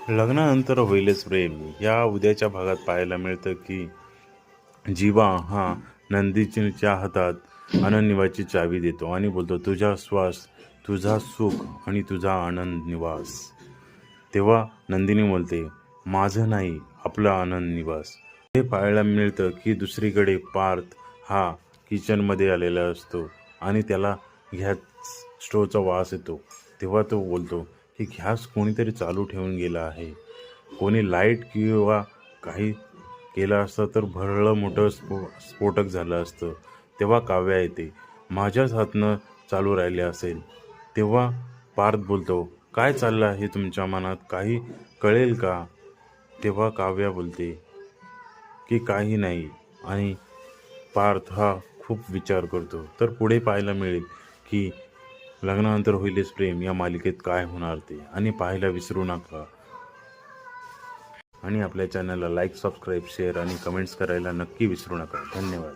लग्नानंतर होईलच प्रेम या उद्याच्या भागात पाहायला मिळतं की जीवा हा नंदीच्या हातात आनंद चावी देतो आणि बोलतो, तुझा श्वास, तुझा सुख आणि तुझा आनंद निवास. तेव्हा नंदिनी बोलते, माझं नाही, आपला आनंद निवास. हे पाहायला मिळतं की दुसरीकडे पार्थ हा किचनमध्ये आलेला असतो आणि त्याला गॅस स्टोवचा वास येतो. तेव्हा तो बोलतो की गॅस कोणीतरी चालू ठेवून गेला आहे. कोणी लाईट किंवा काही केलं असतं तर भरलं मोठं स्फोटक झालं असतं. तेव्हा काव्या येते, माझ्याच हातनं चालू राहिले असेल. तेव्हा पार्थ बोलतो, काय चाललं आहे तुमच्या मनात, काही कळेल का? तेव्हा काव्या बोलते की काही नाही आणि पार्थ हा खूप विचार करतो. तर पुढे पाहायला मिळेल की लग्नानंतर होईलच प्रेम या मालिकेत काय होणार ते, आणि पाहायला विसरू नका. आणि आपल्या चॅनलला लाईक, सबस्क्राईब, शेअर आणि कमेंट्स करायला नक्की विसरू नका. धन्यवाद.